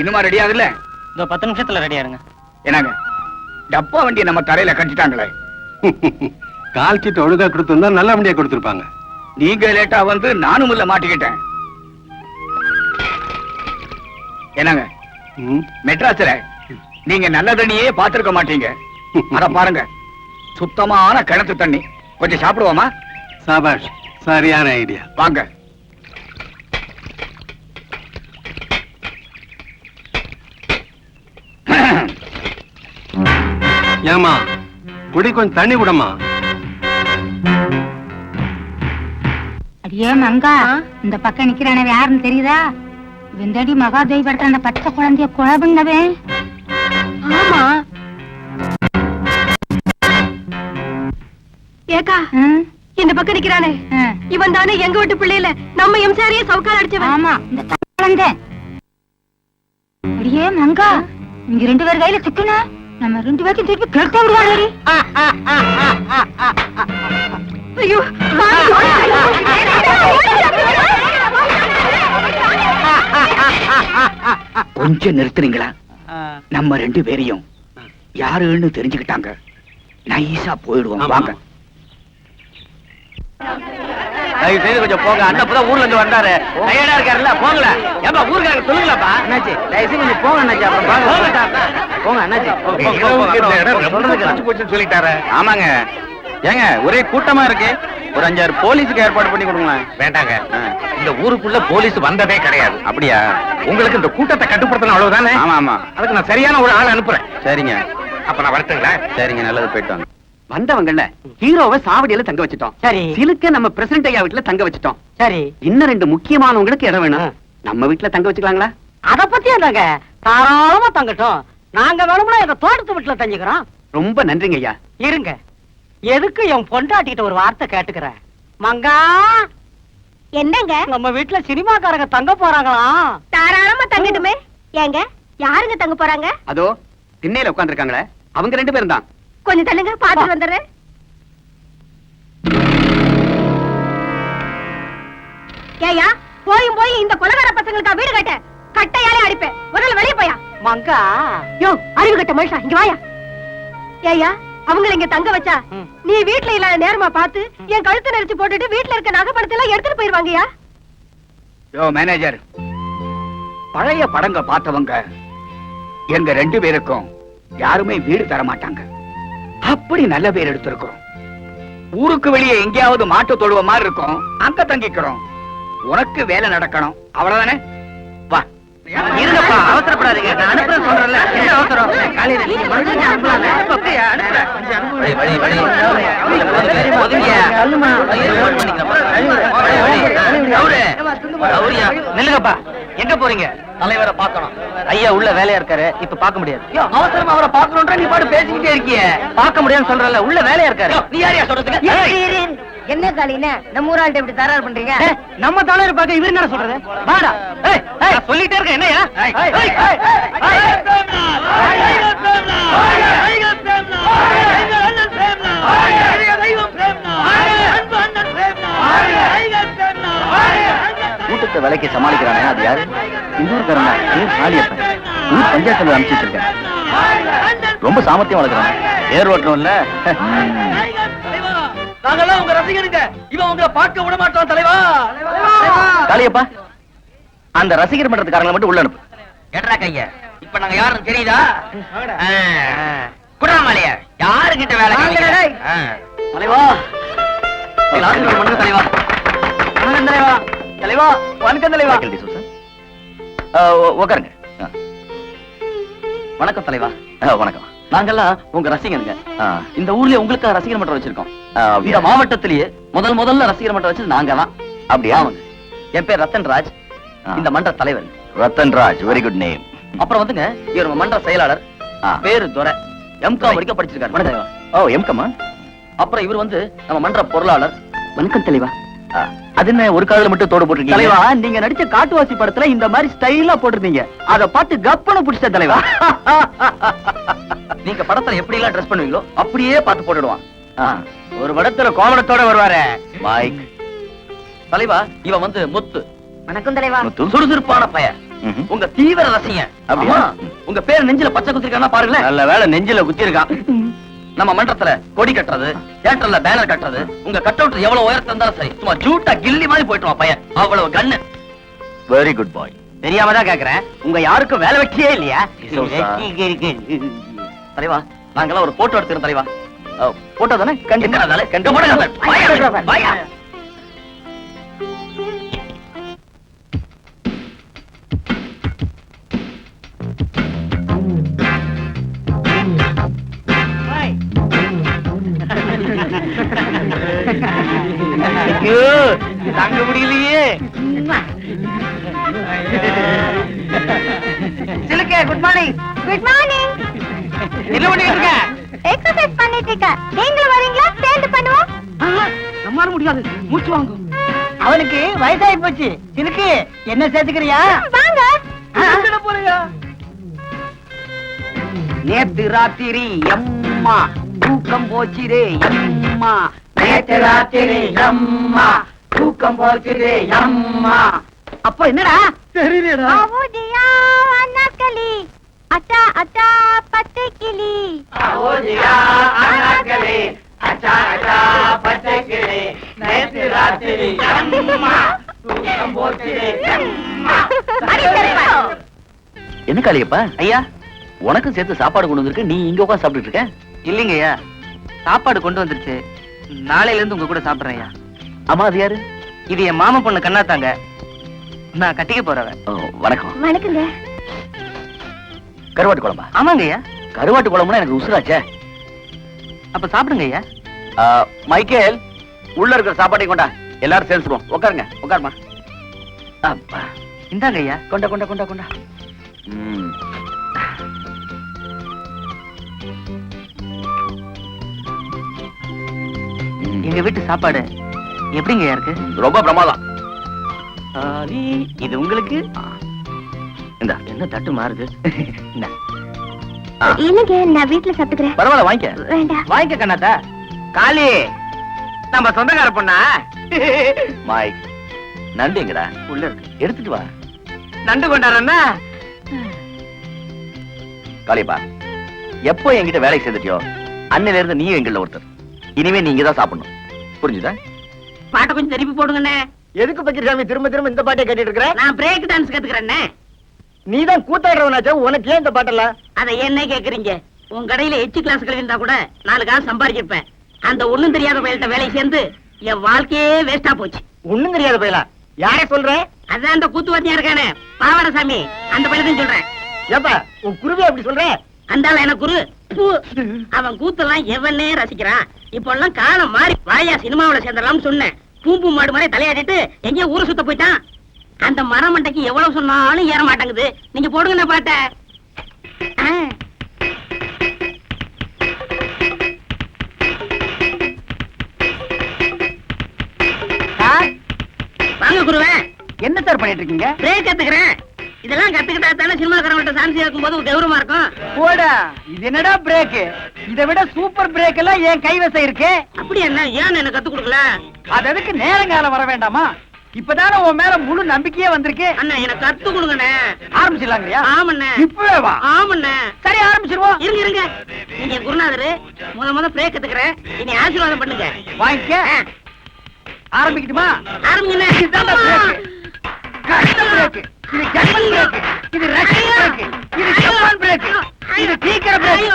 இன்னுமா ரெடி ஆகுதுல்ல? இந்த 10 நிமிஷத்துல ரெடி ஆயிருங்க. என்னங்க டப்பா வண்டியை நம்ம தரையில கட்டிட்டாங்களே. கால் சீட்டு ஒழுங்கா கொடுத்திருந்தா நல்ல வண்டியா கொடுத்திருப்பாங்க. நீங்க லேட்டா வந்து நானும் உள்ள மாட்டிக்கிட்டேன். என்னங்க மெட்ராஸ்ல நீங்க நல்ல தண்ணியே பாத்திருக்க மாட்டீங்க. அத பாருங்க, சுத்தமான கிணத்து தண்ணி. கொஞ்சம் சாப்பிடுவோமா? சாபாஷ், சரியான ஐடியா. வாங்க. ஏமா குடி, கொஞ்சம் தண்ணி விடமா. அடியே மங்கா, இந்த பக்கம் நிக்கிறானவே யாருன்னு தெரியுதா? வெந்தடி மகாதேவி படத்துல அந்த பச்சை குழந்தைய குழம்புங்கவே. ஆமா ஏக்கா, இந்த பக்கம் நிக்கிறானே இவன் தானே எங்க வீட்டு பிள்ளையில நம்ம எம்சாரியே சவுக்கால் அடிச்சவன். ஆமா, இந்த குழந்தை. அடியே மங்கா, இங்க 2 பேர் கையில சிக்கன நம்ம 2 பேருக்கு திருப்பி கெடுத்து விடுவாரு. ஐயோ, கொஞ்சம் நிறுத்துறீங்களா? நம்ம 2 பேரையும் யாருன்னு தெரிஞ்சுக்கிட்டாங்க. நைஸா போயிடுவோம். வாங்க. கொஞ்சம் போங்க. அண்ணன் ஊர்ல இருந்து வந்தாரு, டயர்டா இருக்காருல்ல, போங்கல. ஏப்பா ஊருக்காரங்க சொல்லுங்களாப்பா. அண்ணாச்சி தயவுசெய்து கொஞ்சம் போங்க அண்ணாச்சி. அப்புறம் போங்க அண்ணாச்சி. சொல்லிட்டாரு. ஆமாங்க. ஏங்க ஒரே கூட்டமா இருக்கு, ஒரு 5-6 போலீஸுக்கு ஏற்பாடு பண்ணி கொடுங்களேன். வேண்டாங்க, இந்த ஊருக்குள்ள போலீஸ் வந்ததே கிடையாது. அப்படியா? உங்களுக்கு இந்த கூட்டத்தை கட்டுப்படுத்தணும், அவ்வளவுதானே? ஆமா ஆமா. அதுக்கு நான் சரியான ஒரு ஆள் அனுப்புறேன். சரிங்க. அப்ப நான் வரட்டுங்களா? சரிங்க, நல்லது, போயிட்டு வாங்க. வந்தவங்கல்ல ஹீரோவை சாவடியில தங்க வச்சிட்டோம். சரி. சிலுக்க நம்ம பிரசிடண்ட் ஐயா வீட்டுல தங்க வச்சிட்டோம். சரி. இன்னும் 2 முக்கியமானவங்களுக்கு இடம் வேணும். நம்ம வீட்டுல தங்க வச்சுக்கலாங்களா? அத பத்தி என்னங்க, தாராளமா தங்கட்டும். நாங்க வேணும்னா எங்க தோட்டத்து வீட்டுல தங்கிக்கிறோம். ரொம்ப நன்றிங்க ஐயா. இருங்க, எதுக்கு என் பொண்டாட்டிக்கிட்ட ஒரு வார்த்தை கேட்டுக்கிறேன். மங்கா, என்னங்க நம்ம வீட்டுல சினிமாக்காரங்க தங்க போறாங்களாம். தாராளமா தங்கட்டுமே. ஏங்க யாருங்க தங்க போறாங்க? அதோ திண்ணையில உட்கார்ந்திருக்காங்களே, அவங்க 2 பேரும் தான். கொஞ்சம் தள்ளுங்க, பாத்துட்டு வந்துடுறேன். ஏயா, போய் இந்த கொலகார பசங்களுக்கா வீடு கட்ட கட்டையாலே அடிப்பேன். முதல்ல வெளியே போயா. மங்கா, யோ அறிவு கட்ட மனுஷா, இங்க வாயா. ஏயா, அவங்களை இங்க தங்க வச்சா நீ வீட்டுல இல்லாத நேரமா பார்த்து என் கழுத்து நெரிச்சு போட்டுட்டு வீட்டுல இருக்க நகைப்படத்தை எல்லாம் எடுத்துட்டு போயிருவாங்கயா. யோ மேனேஜர், பழைய படங்க பார்த்தவங்க எங்க 2 பேருக்கும் யாருமே வீடு தர மாட்டாங்க. அப்படி நல்ல பேர் எடுத்திருக்கிறோம். ஊருக்கு வெளியே எங்கேயாவது மாட்டு தொழுவ மாதிரி இருக்கும், அங்க தங்கிக்கிறோம். உனக்கு வேலை நடக்கணும், அவ்வளவுதானே? வா. இருங்கப்பா, அவசரப்படாதீங்க. நான் அனுப்புறேன் சொல்றேன்ல. என்ன அவசரம்? காலையில நீங்க மறுபடியும் அனுப்பலாம்ல. அப்படியே அனுப்புறேன். நில்லுங்கப்பா, எங்க போறீங்க? தலைவரை பார்க்கணும். ஐயா உள்ள வேலையா இருக்காரு, இப்ப பார்க்க முடியாது. அவசரமா அவரை பார்க்கணும்ன்ற நீ பாட்டு பேசிக்கிட்டே இருக்கிய. பார்க்க முடியாதுன்னு சொல்றல, உள்ள வேலையா இருக்காரு. நீ யாரையா சொல்றதுக்கு? என்ன காலினா நம்ம ஊராள்கிட்ட இப்படி தரார் பண்றீங்க? நம்ம தலைவர் பார்க்க இவரு என்ன சொல்றது? வாடா. சொல்லிட்டே இருக்க, என்னையா? கூட்டத்தை விலைக்கு சமாளிக்கிறானே, அது யாரு? இன்னொருக்காரனா காளியப்பன். ஊர் பஞ்சாயத்துல அனுப்பிச்சு வச்சிருக்கேன். ரொம்ப சாமர்த்தியம் வளர்க்குறாங்க. ஏர் ஓட்டணும் இல்ல. நாங்கெல்லாம் உங்க ரசிகருங்க. இவன் உங்களை பார்க்க விட மாட்டோம் தலைவா. காளியப்பா, அந்த ரசிகர் மன்றத்துக்காரங்களை மட்டும் உள்ள அனுப்பு. எட்ரா கைய. இப்ப நாங்க யாருன்னு தெரியுதா? குடமாலையா யாருகிட்ட வேலை? தலைவா, தலைவா, தலைவா, தலைவா, வணக்கம் தலைவா. உட்காருங்க. வணக்கம் தலைவா. வணக்கம். நாங்கெல்லாம் உங்க ரசிகனுங்க. இந்த ஊர்ல உங்களுக்கு ரசிகர் மன்றம் வச்சிருக்கோம். இந்த மாவட்டத்திலேயே முதல்ல ரசிகர் மன்றம் வச்சது நாங்க தான். அப்படியா? என் பேர் ரத்தன் ராஜ், இந்த மன்ற தலைவர். Rattan Raj, very good name. அப்புறம் வந்துங்க, இவர் மன்ற செயலாளர், பேரு துரை. எம்காம் வரைக்கும் படிச்சிருக்காரு. ஓ, எம்காமா? அப்புறம் இவர் வந்து நம்ம மன்ற பொருளாளர். வணக்கம் தலைவா. அது என்ன ஒரு காலில் மட்டும் தோடு போட்டிருக்கீங்க? தலைவா, நீங்க நடிச்ச காட்டுவாசி படத்துல இந்த மாதிரி ஸ்டைலா போட்டிருந்தீங்க. அத பார்த்து கப்பன புடிச்ச தலைவா. நீங்க படத்துல எப்படி எல்லாம் ட்ரெஸ் பண்ணுவீங்களோ அப்படியே பார்த்து போட்டுடுவான். ஒரு படத்துல கோமணத்தோட வருவாரு மைக். தலைவா, இவன் வந்து முத்து. வணக்கம் தலைவா. முத்து சுறுசுறுப்பான பையன். உங்க தீவிர ரசிகன். அப்படியா? உங்க பேர் நெஞ்சில பச்சை குத்திருக்கானா பாருங்களேன். நல்ல வேலை நெஞ்சில குத்தி இருக்கான். நம்ம மன்றத்துல கொடி கட்டுறது, தியேட்டர்ல பேனர் கட்டுறது, உங்க கட் அவுட் எவ்வளவு உயரத்துல இருந்தாலும் சரி, சும்மா ஜூட்டா கில்லி மாதிரி போயிட்டு பையன். அவ்வளவு கண்ணு. வெரி குட் பாய். தெரியாம தான் கேக்குறேன், உங்க யாருக்கும் வேலை வெட்டியே இல்லையா? தலைவா, நாங்கெல்லாம் ஒரு போட்டோ எடுத்துக்கிறோம் தலைவா. போட்டோ தானே? கண்டிப்பா. தாங்க முடியலையே. சிலுக்கே, குட் மார்னிங். Good morning. என்ன பண்ணிட்டு இருக்க? எக்ஸர்சைஸ் பண்ணிட்டு இருக்க. நீங்களும் வரீங்களா? சேர்ந்து பண்ணுவோம். நம்மால முடியாது, மூச்சு வாங்கும். அவனுக்கு வயசாகி போச்சு. சிலுக்கு, என்ன சேர்த்துக்கிறியா? வாங்க. நேத்து ராத்திரி அம்மா தூக்கம் போச்சுரே அம்மா. நேத்து ராத்திரி அம்மா தூக்கம் போச்சுரே அம்மா. அப்ப என்னடா தெரியலடா. அவோஜியா அண்ணாக்களி, அச்சா அச்சா பச்சை கிளி. அவோஜியா அண்ணாக்களி, அச்சா அச்சா பச்சை கிளி. நேத்து ராத்திரி அம்மா தூக்கம் போச்சுரே அம்மா. என்ன காளியப்பா? ஐயா, உனக்கும் சேர்த்து சாப்பாடு கொண்டு வந்திருக்கு. நீ இங்க உட்காந்து சாப்பிட்டு இருக்க? இல்லைங்க ஐயா, சாப்பாடு கொண்டு வந்துருச்சு. நாளையில இருந்து உங்க கூட சாப்பிடுறேன் ஐயா. ஆமா, அது யாரு? இது என் மாமா பொண்ணு கண்ணாத்தாங்க. நான் கட்டிக்க போறவன். வணக்கம். வணக்கங்க. கருவாட்டு குழம்பா? ஆமாங்க ஐயா. கருவாட்டு குழம்புனா எனக்கு உசுராச்சே. அப்ப சாப்பிடுங்க ஐயா. மைக்கேல், உள்ள இருக்கிற சாப்பாட்டை கொண்டா. எல்லாரும் சேர்ந்துருவோம். உட்காருங்க, உட்காருமா. அப்பா, இந்தாங்க ஐயா. கொண்டா கொண்டா கொண்டா கொண்டா. ம். எங்க வீட்டு சாப்பாடு எப்படிங்க ஐயா இருக்கு? ரொம்ப பிரமாதம். இது உங்களுக்கு. இந்த என்ன தட்டு மாறுது? இல்லங்க, நான் வீட்டுல சாப்பிட்டுக்கிறேன். பரவாயில்ல, வாங்கிக்க. வேண்டாம். வாங்கிக்க கண்ணாத்தா. காளி, நம்ம சொந்தக்கார பொண்ணா? மைக், நண்டு எங்கடா? உள்ள இருக்கு. எடுத்துட்டு வா. நண்டு கொண்டாடுறா. காளியப்பா, எப்போ என்கிட்ட வேலைக்கு சேர்ந்துட்டியோ அன்னையில இருந்து நீயும் எங்கள ஒருத்தர். இனிமே நீங்க தான் சாப்பிடணும். புரிஞ்சுதா? பாட்டை கொஞ்சம் திருப்பி போடுங்கண்ணே. எதுக்கு பக்கிரசாமி திரும்ப திரும்ப இந்த பாட்டை கேட்டுட்டு இருக்கிற? நான் பிரேக் டான்ஸ் கத்துக்கிறேன்னே. நீ தான் கூத்தாடுறவனாச்சா, உனக்கு ஏன் இந்த பாட்டெல்லாம்? அதை என்ன கேக்குறீங்க? உன் கடையில எச்சு கிளாஸ் கழிந்தா கூட 4 காசு சம்பாதிச்சிருப்பேன். அந்த ஒண்ணும் தெரியாத பயில்கிட்ட வேலை சேர்ந்து என் வாழ்க்கையே வேஸ்டா போச்சு. ஒண்ணும் தெரியாத பையலா? யார சொல்ற? அதான் அந்த கூத்துவாத்தியா இருக்கானே பாவடசாமி, அந்த பயில்தான் சொல்றேன். ஏப்பா, உன் குருவி அப்படி சொல்ற? அந்தால எனக்கு குரு. அவன் கூத்தெல்லாம் எவனே ரசிக்கிறான். இப்ப எல்லாம் காலம் மாறி வாயா சினிமாவில சேர்ந்தலாம்னு சொன்னேன். பூம்பு மாடு மாதிரி தலையாடிட்டு எங்கேயோ ஊரை சுத்த போயிட்டான். அந்த மரமண்டைக்கு எவ்வளவு சொன்னாலும் ஏற மாட்டேங்குது. நீங்க போடுங்க பாட்ட. வாங்க குருவே. என்ன சார் பண்ணிட்டு இருக்கீங்க? பிரேக் கத்துக்கிறேன். இதெல்லாம் கத்துக்கிட்டா தானே சினிமாக்காரங்கிட்ட சான்ஸ் இருக்கும் போது கௌரவமா இருக்கும். போடா, இது என்னடா பிரேக்? இதை விட சூப்பர் பிரேக் எல்லாம் என் கைவசம் இருக்கு. அப்படி என்ன, ஏன் எனக்கு கத்து கொடுக்கல? அது எதுக்கு நேரங்காலம் வர வேண்டாமா? இப்பதானே உன் மேல முழு நம்பிக்கையே வந்திருக்கு. அண்ணா எனக்கு கத்து கொடுங்கண்ணே. ஆரம்பிச்சிடலாங்கய்யா? ஆமண்ணே. இப்பவே வா. ஆமண்ணே. சரி, ஆரம்பிச்சிருவோம். இருங்க இருங்க. நீங்க குருநாதரு, முத பிரேக் கத்துக்கிறேன். இனி ஆசீர்வாதம் பண்ணுங்க. வாங்கிக்க. ஆரம்பிக்கட்டுமா? ஆரம்பிங்கண்ணே. இதுதான் பிரேக். கஷ்ட பிரேக். இது ஜெர்மன் பிரேக். இது ரஷ்யன் பிரேக். இது ஜப்பான் பிரேக். இது சீக்கிர பிரேக்.